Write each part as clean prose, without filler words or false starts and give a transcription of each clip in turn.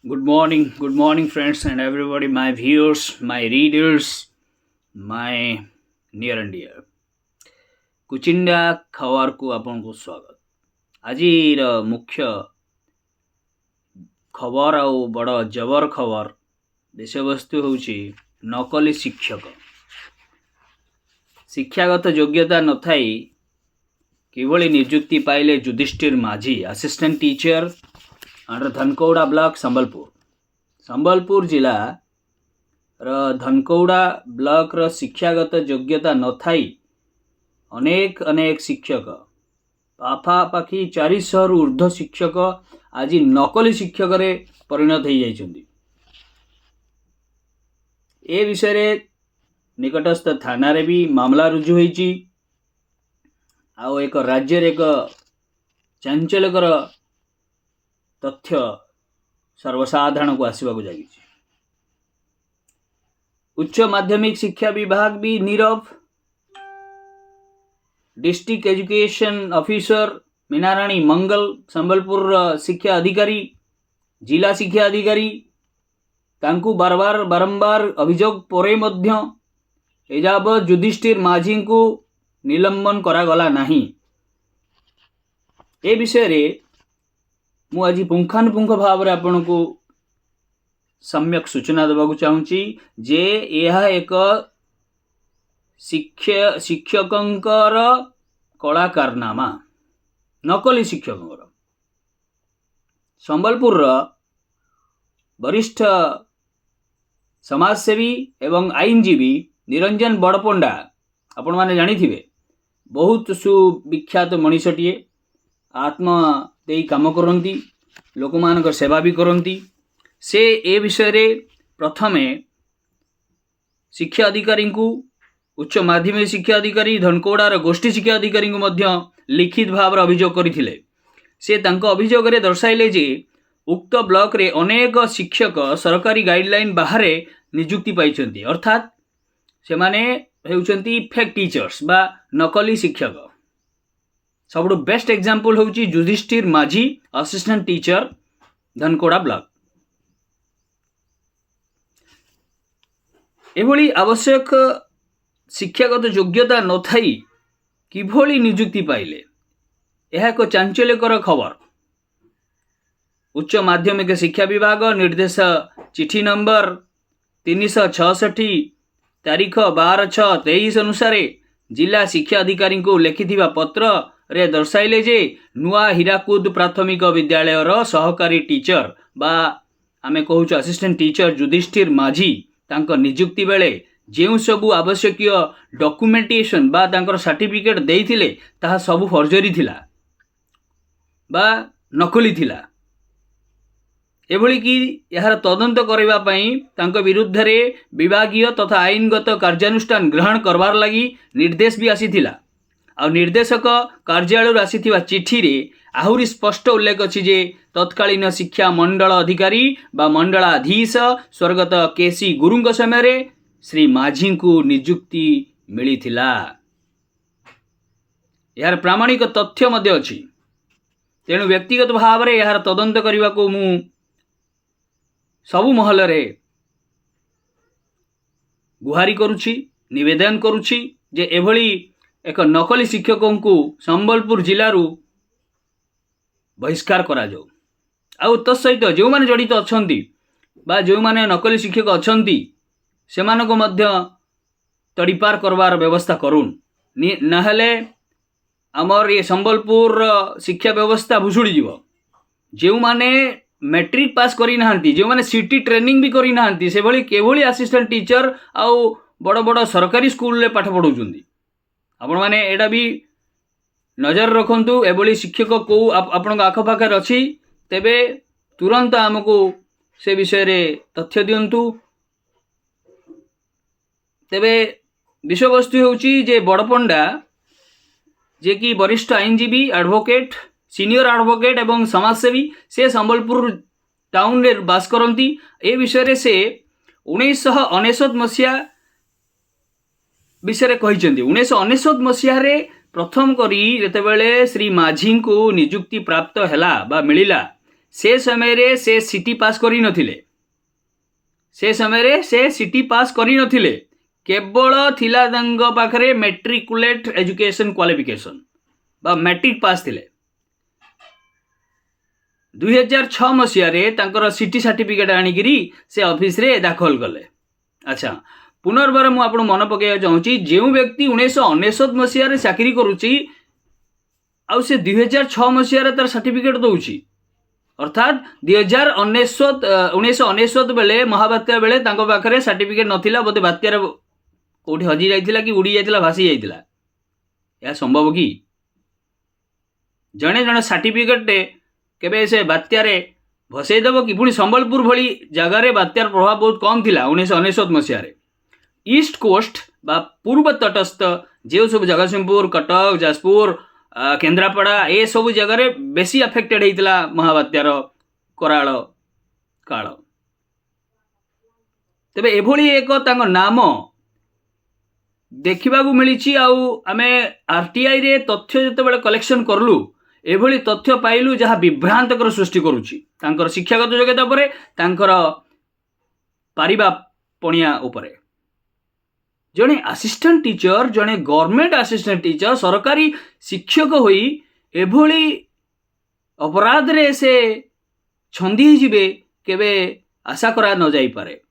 Good morning, friends and everybody, my viewers, my readers, my near and dear. Kuchinda ଖବରକୁ ଆପଣଙ୍କୁ ସ୍ୱାଗତ। ଆଜିର ମୁଖ୍ୟ ଖବର ଆଉ ବଡ଼ ଜବର ଖବର ବିଷୟବସ୍ତୁ ହେଉଛି ନକଲି ଶିକ୍ଷକ। ଶିକ୍ଷାଗତ ଯୋଗ୍ୟତା ନଥାଇ କିଭଳି ନିଯୁକ୍ତି ପାଇଲେ Yudhishthir Majhi, assistant teacher under Dhankauda block Sambalpur जिलार धनकौड़ा ब्लॉक शिक्षागत योग्यता नथाई अनेक अनेक शिक्षक पाखापाखि 400 ऊर्ध्व शिक्षक आज नकली शिक्षक रे परिणत हो जाइछन्ति। ए विषय रे निकटस्थ थाना रे भी मामला रुजु होईची। आ एक राज्य रे एक चांचल्यकर तथ्य सर्वसाधारण को आसवा को जागी। उच्च माध्यमिक शिक्षा विभाग भी नीरव। डिस्ट्रिक्ट एजुकेशन ऑफिसर मीनाराणी मंगल, संबलपुर शिक्षा अधिकारी, जिला शिक्षा अधिकारी तांकु बारंबार अभियोग परे मध्य एजाबत युधिष्ठिर माझी को निलंबन करागला नहीं। ए विषय रे मु आज पुंखानुपुंख भाव में आपण को सम्यक सूचना देवाक चाहूँगी जे यह एक शिक्षकंकर कला कारनामा, नकली शिक्षक। संबलपुर वरिष्ठ समाजसेवी एवं आईनजीवी निरंजन बड़पंडा आपण माने जानी थिबे, बहुत सुविख्यात मनीषटीए, आत्मा देई काम करती, लोक मान सेवा भी करती। से ए विषय रे प्रथमे शिक्षा अधिकारी को, उच्च माध्यमिक शिक्षा अधिकारी धनकौड़ार गोष्ठी शिक्षा अधिकारी को मध्य लिखित भाव अभियोग करथिले। से तांको अभियोग रे दर्शाइले जे उक्त ब्लॉक रे अनेक शिक्षक सरकारी गाइडलाइन बाहर नियुक्ति पाइछन्ति, अर्थात से माने हेउछन्ति फेक टीचर्स बा नकली शिक्षक। सबुठ बेस्ट एग्जांपल होची Yudhishthir Majhi, assistant teacher Dhankauda block. एभली आवश्यक शिक्षागत योग्यता नथाई किभली नियुक्ति पाइले, यह एक चांचल्यकर खबर। उच्च माध्यमिक शिक्षा विभाग निर्देश चिठी नंबर 366 तारीख 12/6/23 अनुसार जिला शिक्षा अधिकारी को लिखिथिबा पत्र रे दर्शाइले जे नुआ हीराकुद प्राथमिक विद्यालय सहकारी टीचर बा आमे कहूँ असिस्टेंट टीचर युधिष्ठिर माझी तांको नियुक्ति बेले जेउ सबु आवश्यक डॉक्यूमेंटेशन बा तांकर सर्टिफिकेट देइथिले ताहा सबु फर्जरी थिला बा नकली थिला। एभली कि यार तदंत करबा पई तांको विरुद्ध रे विभागीय तथा आईनगत कार्यानुष्ठान ग्रहण करबार लगी निर्देश भी आसीथिला। आ निर्देशक कार्यालय आसीथिबा चिठी रे आहुरी स्पष्ट उल्लेख अछि जे तत्कालीन शिक्षा मंडल अधिकारी बा मंडलाधीश स्वर्गत केसी गुरुंग समय रे श्री माझी को नियुक्ति मिलिथिला। यार प्रामाणिक तथ्य मध्य अछि। तेणु व्यक्तिगत भाव रे यार तदंत करबा को मु सबु महल रे गुहारी करुछि, निवेदन करुछि जे एभली एक नकली शिक्षकों को संबलपुर जिलू बहिष्कार करा जाऊ। आउ तत्सहित जो मैंने जड़ित अच्छा बा जो मैंने नकली शिक्षक अच्छा से मध्य तड़ीपार करवार व्यवस्था करूँ, नहेले आमर ये संबलपुर शिक्षा व्यवस्था भुशुड़ी जीव। जो मैंने मैट्रिक पास करी नाहंती, जो मैंने सिटी ट्रेनिंग भी करी नाहंती, से भली केवली असिस्टेंट टीचर आउ बड़ बड़ सरकारी स्कूल रे पाठ पढ़ाउछन्ती। आपण माने एटा भी नजर रखंतु, एभली शिक्षक को आपण आखपाखे अच्छी तेबे तुरंत आमको से विषय रे तथ्य दियंतु। तेबे विषयवस्तु होउची जे बड़पंडा जे कि वरिष्ठ आईनजीवी, एडवोकेट, सीनियर एडवोकेट एवं समाजसेवी से संबलपुर टाउन रे बास करती। ए विषय रे से 1999 मसीहा विषय कहते 1999 मसीह प्रथम करी जेतेबेले श्री माझी को नियुक्ति प्राप्त हैला बा मिलिला से समय रे से सिटी पास करी नथिले से समय रे से सिटी पास करी नथिले केवल थिला तांग पाखरे मैट्रिकुलेट एजुकेशन क्वालिफिकेशन बा मैट्रिक पास थिले 2006 मसीह तांकर सिटी सर्टिफिकेट आनिकी से ऑफिस रे दाखल कले। अच्छा पुनर्बार मुझे आपको मन पकड़ा चाहूँगी जो व्यक्ति 1999 मसीह चाकरी करुच्ची आउ से 2006 मसीह तार सर्टिफिकेट दौची अर्थात 1999 बेले महाबात्या बेले तांको पाखरे सर्टिफिकेट नथिला बोधे बात्यार कोठी हजि जाइथिला कि उड़ी जाइथिला भासी जाइथिला या संभव कि जणे जणे सर्टिफिकेट केबे से बात्यारे भसईदेव कि पुणी संबलपुर भली जगार बात्यार प्रभाव बहुत कम थिला 1999 मसीह ईस्ट कोस्ट बा पूर्व तटस्थ जो सब जगतसिंहपुर कटक जाजपुर केन्द्रापड़ा ए सब जगह बेसी अफेक्टेड होता महाबात्यार कराल काल तेबे एभली एक तांको नाम देखा मिली आमे आरटीआई रे तथ्य जिते कलेक्शन करलु एभली तथ्य पाइलु जहाँ विभ्रांतकर सृष्टि करुच्ची तांकर शिक्षागत योग्यता उपरे तांकर पारिबा पणिया उपरे जड़े असिस्टेंट टीचर जड़े गवर्नमेंट असिस्टेंट टीचर सरकारी शिक्षक होई एभली अपराध रे से छंदी जीवे केबे आशा करा न जाई पारे।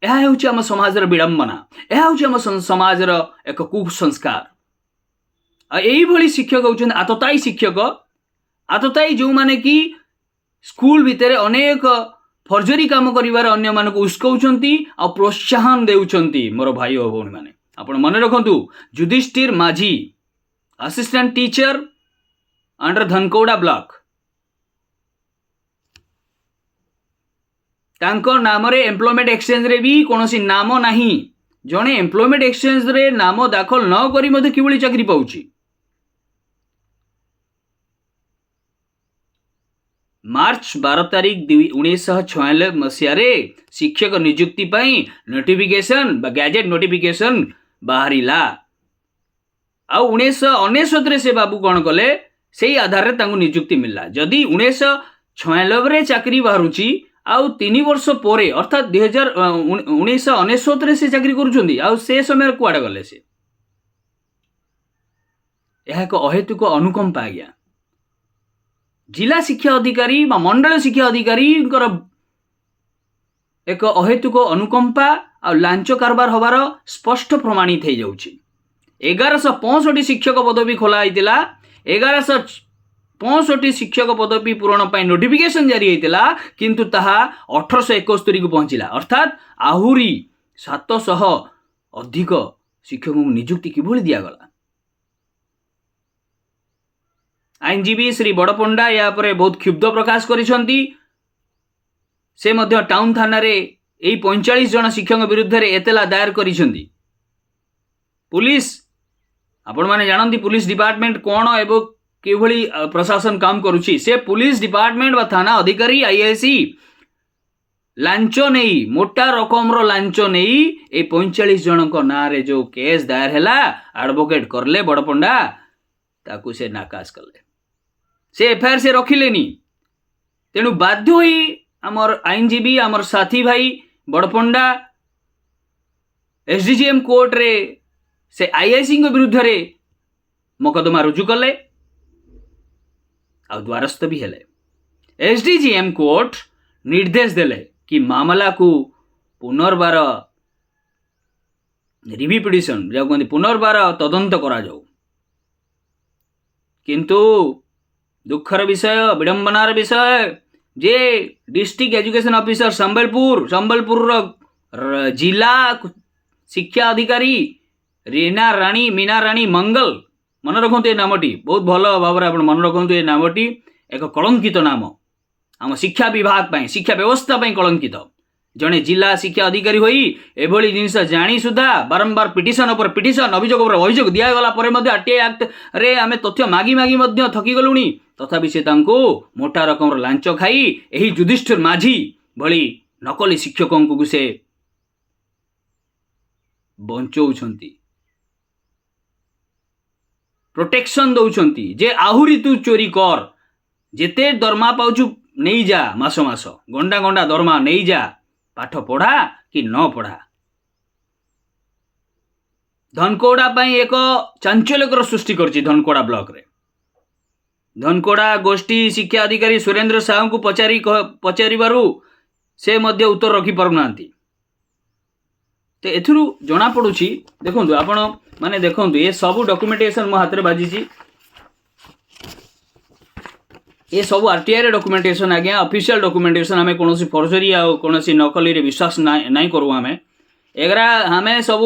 यह होची आम समाजर विडंबना यह होची आम समाजर एक कुसंस्कार यही भली शिक्षक होचन आतताई शिक्षक आतताई जो माने कि स्कूल भितर अनेक फर्जरी काम करिवार अन्य मानक उस्कौचंती आ प्रोत्साहन देउचंती। मोर भाई और भौणी माने आपण मन रखंतु Yudhishthir Majhi assistant teacher under Dhankauda block तांको नाम रे एम्प्लॉयमेंट एक्सचेंज रे भी कोनोसी नाम नाही जणे एम्प्लॉयमेंट एक्सचेंज रे नाम दाखल न करी मध्ये किबळी चाकरी पाउची। मार्च 12 तारीख 1996 मसीह शिक्षक नियुक्ति पाई नोटिफिकेशन बा गैजेट नोटिफिकेशन बाहरिला आ 1999 से बाबू कौन कले से आधार रे तांको नियुक्ति मिलला। जदि 1996 रे चाकरी बाहरुची आउ 3 वर्ष पोरे अर्थात 1999 से चाकरी करूछंदी आउ से समय कुआडे गले से यह एक अहेतुक अनुकंपा आज्ञा जिला शिक्षा अधिकारी बा मंडल शिक्षा अधिकारी एक अहेतुक अनुकंपा आ लांच कारबार हबार स्पष्ट प्रमाणित हो जाउची। 1165 शिक्षक पदवी खोला होता 1165 शिक्षक पदवी पूरण पर नोटिफिकेशन जारी होता किंतु ताहा 1871 को पहुंचला अर्थात आहुरी 700 अधिक शिक्षक को नियुक्ति किभली दियागला। आईनजीवी श्री बड़पंडा या पर बहुत क्षुब्ध प्रकाश करिसंती से मध्य टाउन थाना रे एई 45 जन शिक्षक विरुद्ध रे एतला दायर करिसंती। पुलिस आपण माने जानंती पुलिस डिपार्टमेंट कोन एवं किभली प्रशासन काम करूची से पुलिस डिपार्टमेंट बा थाना अधिकारी आईआईसी लांच नहीं मोटा रकम रो लांच नहीं ए 45 जन को ना रे जो केस दायर हैला एडवोकेट करले बड़पंडा ताकू से नाकाश करले से एफआईआर से रखिलेनी तेणु बाध्य होई आमर आईनजीवी आमर साथी भाई बड़पंडा एसडीजीएम कोर्ट रे से आईआईसी विरुद्ध रे मकदमा रुजु कले आ द्वारस्थ भी हेले। एसडीजीएम कोर्ट निर्देश देले कि मामला को पुनर्बार रिव्यू पिटिशन जो कहते पुनर्बार तदंत करा जाऊ किंतु दुखर विषय विडंबनार विषय जे डिस्ट्रिक्ट एजुकेशन ऑफिसर संबलपुर जिला शिक्षा अधिकारी रीना राणी मीना राणी मंगल मन रखु नामटी बहुत भल भाव आप मन रखु ये नामटी एक कलंकित नाम आम शिक्षा विभाग पाई शिक्षा व्यवस्था पाई कलंकित जड़े जिला शिक्षा अधिकारी होई एभली जिनस जानी सुधा बारंबार पिटिशन पर पिटिशन अभियोग पर अभियोग दिगला आरटीआई एक्ट रे आमे तथ्य मागी मागी थकी गलुनी तथापि से मोटा रकम लांच खाई एही युधिष्ठिर माझी भली नकली शिक्षकों को से बंचौछंती प्रोटेक्शन दौछंती जे आहुरी तू चोरी कर जेते दरमा पाउछु नहीं जा मास मास गंडा गंडा दरमा नहीं जा पाठ पढ़ा कि न पढ़ा धनकोड़ा एक चांचल्यकर सृष्टि करछि धनकोड़ा ब्लॉक रे धनकोड़ा गोष्ठी शिक्षा अधिकारी सुरेंद्र साहू को पचारिबारु से मध्य उत्तर रखी पारुनांती तो एथुरु जना पड़ुछि देखंतु आपण माने देखंतु ये सब डॉक्यूमेंटेशन मो हाथ रे बाजिछि ये सब आरटीआई रे डॉक्यूमेंटेशन आज्ञा ऑफिशियल डॉक्यूमेंटेशन हमें कोनोसी फर्जरी आ कोनोसी नकली रे विश्वास नहीं करू हमें एगरा हमें सब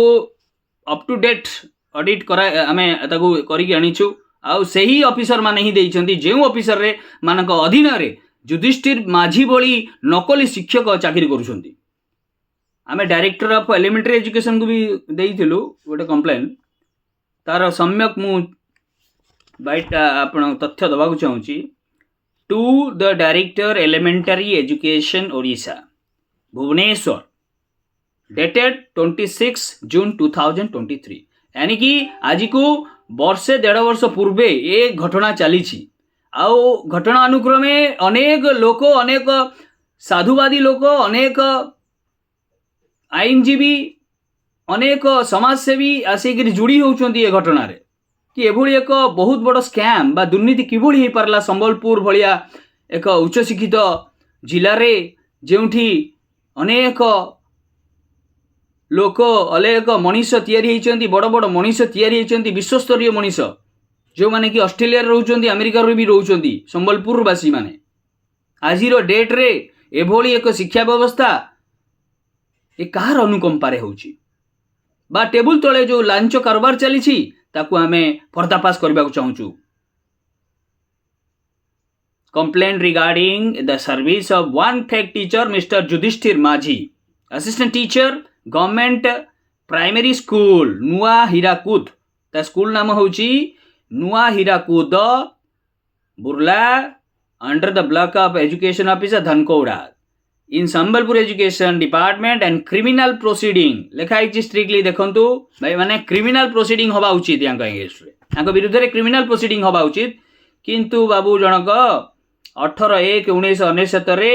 अप टू डेट ऑडिट करा हमें ताकू करिक आनिछु आउ सही ऑफिसर माने ही देइछंती जेउ ऑफिसर रे मानक अधीन रे युधिष्ठिर माझी भली नकली शिक्षक चाकरी करूछंती आमे डायरेक्टर ऑफ एलिमेंटरी एजुकेशन को भी देइथिलु गोटे कंप्लेन तार सम्यक मु बाइटा आपण तथ्य दबाकू चाहूची to the director elementary education Odisha Bhubaneswar dated 26 June 2023 यानी कि आज को वर्षे 1.5 वर्ष पूर्वे ये घटना चली आउ घटना अनुक्रमे अनेक लोक अनेक साधुवादी लोक अनेक आईनजीवी अनेक समाजसेवी आसिक जोड़ी होउछंती ये घटना रे कि एभली एक बहुत बड़ स्कैम बा दुर्नीति किभली हो पारला संबलपुर भलिया एक उच्च शिक्षित जिले रे जेउठी अनेक लोक अनेक मनीष तैयारी होइछंती बड़ बड़ मनीष तैयारी होइछंती विश्वस्तरीय मनीष जो माने कि ऑस्ट्रेलिया रे रहउछंती अमेरिका रे भी रहउछंती संबलपुर वासी माने आजिरो डेट रे एभली एक शिक्षा व्यवस्था ए कार अनुकंपा रे होउची बा टेबुल तले जो लांच कारोबार चली ताकू आमे पर्दाफाश करबा को चाहूचु complaint regarding the service of one fake teacher mister Yudhishthir Majhi assistant teacher government primary school Nua Hirakud ता स्कूल नाम होची Nua Hirakud Burla under the block of education officer Dhankauda in Sambalpur education department and criminal proceeding लिखाई स्ट्रिक्टली देखंतु भाई माने क्रिमिनल प्रोसीडिंग हवा उचित यांका इंग्लिश रे यांका विरुद्ध रे क्रिमिनल प्रोसीडिंग हवा उचित किंतु बाबू जनक 18/1/1999 रे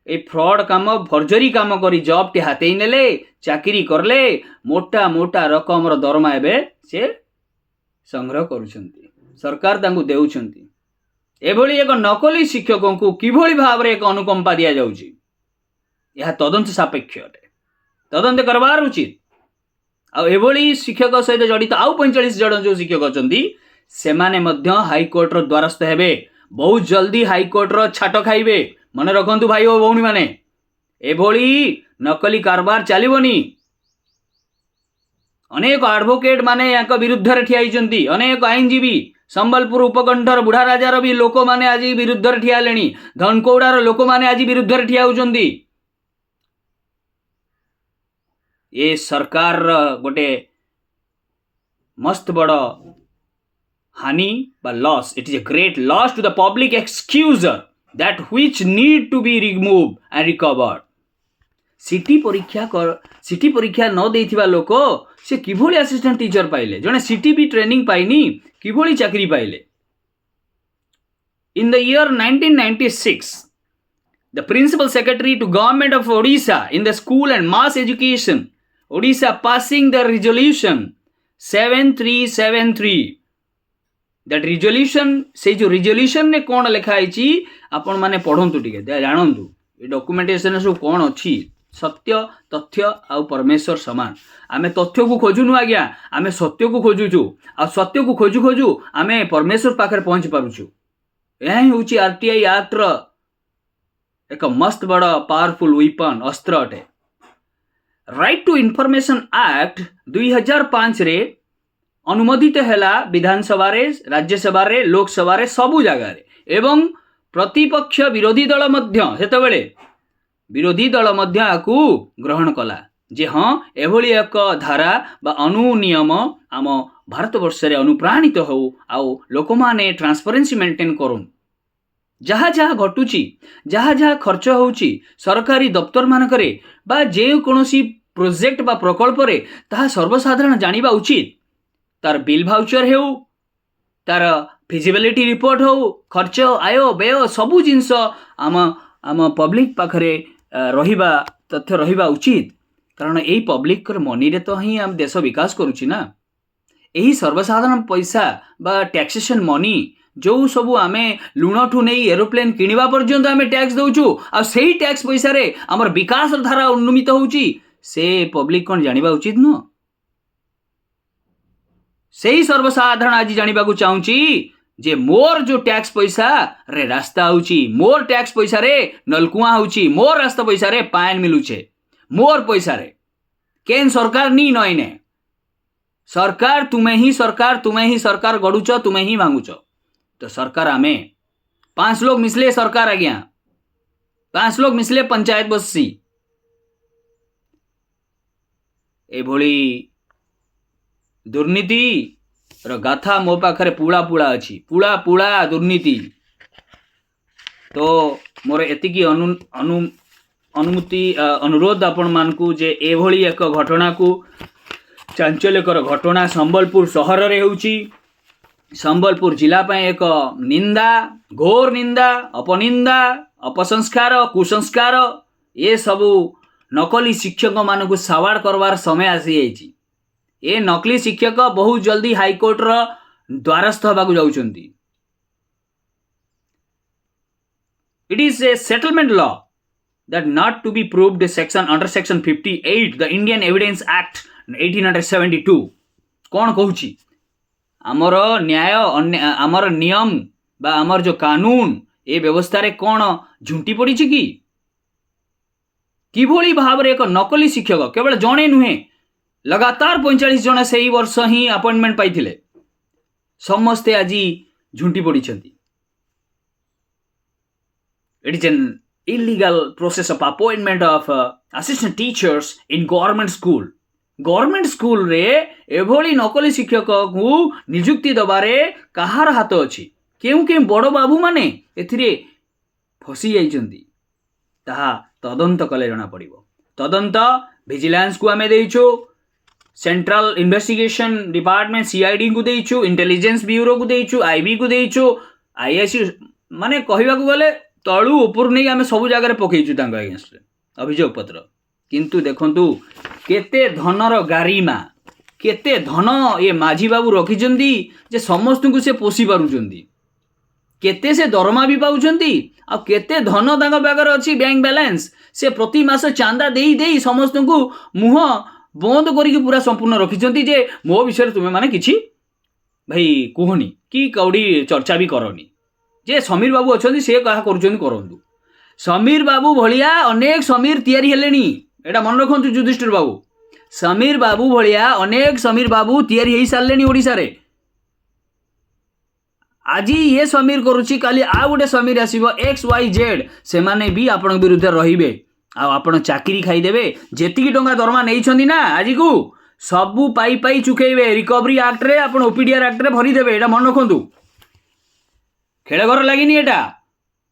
ए फ्रॉड काम फर्जरी काम करी जॉब टे हाते नेले चाकरी करले मोटा मोटा रकम रो दरमा एबे से संग्रह करूछंती सरकार तांकु देउछंती एभली एक नकली शिक्षकों को किभली भाव रे एक अनुकंपा दिया जाउची यह तदंत सापेक्ष अटे तदंत करबार उचित आभली शिक्षक सहित जड़ित आउ 45 जन जो शिक्षक अच्छा से माने मध्य हाईकोर्ट रो द्वारस्थ हेबे बहुत जल्दी हाईकोर्ट रो छाट खाइबे मन रखंतु भाई और भौणी माने एभली नकली कारबार चलिबनी अनेक एडवोकेट माने यांक विरुद्ध रे ठिया हिचंती अनेक आईनजीवी संबलपुर उपकंठर बुढ़ा राजार भी लोक माने आज विरुद्ध रे ठिया लेनी धनकोड़ार लोक माने आज विरुद्ध रे ठिया होचंती ये सरकार गोटे मस्त बड़ हानि बा loss it is a great loss to the public exchequer that which need to be remove and recovered CT परीक्षा न देथिबा लोक से किभली असिस्टेंट टीचर पाइले जने सिटी भी ट्रेनिंग पाइनी किभली चाकरी पाइले in the year 1996 the principal secretary to government of Odisha in the school and mass education Odisha passing the resolution 7373 that resolution से जो resolution ने कौन लिखा है आपण माने पढ़ंतु टिके जानंतु ए डॉक्यूमेंटेशन सब कौन अछि सत्य तथ्य आ परमेश्वर समान आमे तथ्य को खोजुनु आज्ञा आमे सत्य को खोजुछु आ सत्य को खोजु खोजु आमे परमेश्वर पाखर पहुंच पारुछु एही होची आरटीआई एक्ट रो एक मस्त बड़ पावरफुल वेपन अस्त्र अटे राइट टू इनफॉरमेशन एक्ट 2005 रे अनुमोदित हैला विधानसभा रे राज्यसभा रे लोकसभा रे सबु जगह रे एवं प्रतिपक्ष विरोधी दल मध्य सेतबेले विरोधी दल मध्य आकु ग्रहण कला जे हाँ एभली एक धारा बा अनुनियम आम भारत वर्ष रे अनुप्राणित हो आउ लोक माने ट्रांसपेरेंसी मेंटेन करूँ जहाँ जहाँ घटुची जहाँ जहाँ खर्च होउची सरकारी दफ्तर मानकरे बा जे कोनोसी प्रोजेक्ट बा प्रकल्प रे ताहा सर्वसाधारण जानिबा उचित तार बिल भाउचर हेउ तार फिजिबिलिटी रिपोर्ट हो खर्च आय व्यय सबू जिनस आम आम पब्लिक पाखरे रहिबा तथ्य रहिबा उचित कारण यही पब्लिक मनी रे तो ही आम देश विकास करुछि ना यही सर्वसाधारण पैसा बा टैक्सेशन मनी जो सबू आमे लुण ठू नहीं एरोप्लेन किनिबा पर्यंत आमे टैक्स दउछु आ सेही टैक्स पैसा रे हमर विकास धारा उन्नमित होउछि से पब्लिक कोन जानिबा उचित न सेही सर्वसाधारण आज जानिबा को चाहूछि जे मोर जो टैक्स पैसा रे रास्ता होउछि मोर टैक्स पैसा रे नलकुआ होउछि मोर रास्ता पैसा रे पानी मिलुछे मोर पैसा रे केन सरकार नी नइने सरकार तुम्हें ही सरकार गड़ुच तुम्हें ही मांगुच तो सरकार आमे 5 लोग मिसले सरकार आज्ञा 5 लोग मिसले पंचायत बसी एभली दुर्नीति र गाथा मो पाखरे पुड़ा पुड़ा अच्छी पुड़ा पुड़ा दुर्नीति तो मोर एतिकी अनुमति अनुरोध आपण मानकू जे एभली एक घटना को चांचल्यकर घटना संबलपुर सहर रे होउची संबलपुर जिला पे एक निंदा घोर निंदा अपनिंदा अपसंस्कार कुसंस्कार ये सबू नकली शिक्षक मानकू सावाड़ करवार समय आसी जाइछि ए नकली शिक्षक बहुत जल्दी हाईकोर्ट रो द्वारस्थ होबाकू जाउछंती it is a settlement law that not to be proved under section 58 the Indian Evidence Act 1872 कौन कहूची आमर न्याय आमर नियम बा आमर जो कानून ए व्यवस्था रे कौन झुंटी पड़ी कि किभली भाव रे एक नकली शिक्षक केवल जणे नुहे लगातार 45 जन से ही वर्ष ही अपॉइंटमेंट पाइथिले समस्ते आज झुंटी पड़ी it is an illegal process of appointment of assistant teachers in government school रे एभली नकली शिक्षक को नियुक्ति दबारे कहार हाथ अछि केउ केउ बड़ बाबू माने एथिरे फसी जाइछंती ताहा तदंत कले जणा पड़िबो तदंत विजिलेंस को आमे देइछु सेंट्रल इन्वेस्टिगेशन डिपार्टमेंट सीआईडी को देइछु इंटेलिजेंस ब्यूरो को देइछु आईबी को देइछु आईएससी माने कहिबा को गले तलू ऊपर नहीं आम सब जगह पकईचु अगेंस्ट अभियोग पत्र किंतु देखंतु केते धनर गारिमा केते धन ये माझी बाबू रखिचंदी जे समस्त को से पोषी पारुचंदी केते से दरमा भी पाउचंदी आ केते धन तांग पाखर अछि बैंक बैलेंस से प्रति मास चांदा देई देई समस्त को मुह बंद करके पूरा संपूर्ण रखिचंदी जे मो विषय तुमे माने किछि भाई कुहनी कि कौड़ी चर्चा भी करनी जे समीर बाबू अच्छा से कहा करूँ समीर बाबू भलिया अनेक समीर तैयारी हेलेनी एटा मन रखु युधिष्ठिर बाबू समीर बाबू भलिया अनेक समीर बाबू तैयारी हो सारे ओडिशा रे आज ये समीर करुच्ची काली आ गोटे समीर आसो XYZ से माने भी आपण विरुद्ध रहिबे आपण चाकरी खाईदेवे जेतिकी टंका दरमा नहीं ना आज को सबू पाई पाई चुकेबे रिकवरी एक्ट रे आपण ओपीडीआर एक्ट रे भरीदेवे एटा मन रखु खेल घर लगिनी एटा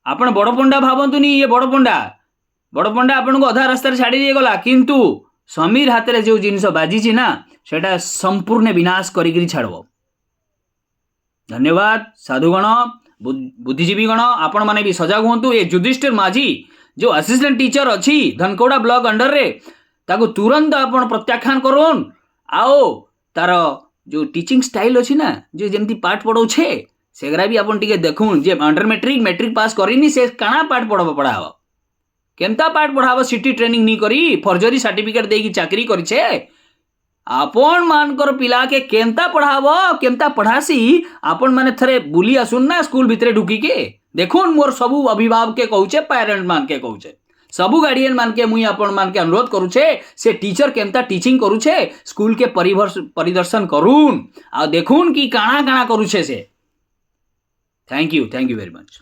आपण बड़ पंडा भावतुनी ये बड़ पंडा आपण को अधा रास्ता छाड़ी दिए गला किंतु समीर हाथ रे जो जिनस बाजी ना सेटा संपूर्ण विनाश करी छाड़ब धन्यवाद साधुगण बुद्धिजीवी गण आपण माने भी सजग हुंतु ये युधिष्ठिर माझी जो असिस्टेंट टीचर अच्छी धनकौड़ा ब्लॉक अंडर रे ताको तुरंत आपण प्रत्याख्यान करोन आओ तार जो टीचिंग स्टाइल अच्छी ना जो जेमती पाठ पढ़ाऊे सेगरा भी आपण टिके देखून जे अंडर मैट्रिक पास करिनी से काना पाठ पढ़ाव केमता पाठ पढ़ाव सिटी ट्रेनिंग नहीं करी फर्जरी सर्टिफिकेट देकी चाकरी करिछे आपण मानकर पिला के केमता पढ़ाव केमता पढ़ासी आपण माने थरे बुली आसुन ना स्कूल भितरे ढुकी के देखून मोर सबू अभिभावक के कहूचे पेरेंट मान के कहूचे सबू गार्डियन मान के मुई आपण मान के अनुरोध करूछे से टीचर केमता टीचिंग करूछे स्कूल के परिदर्शन करून आ देखून कि काना काना करूछे से थैंक यू वेरी मच।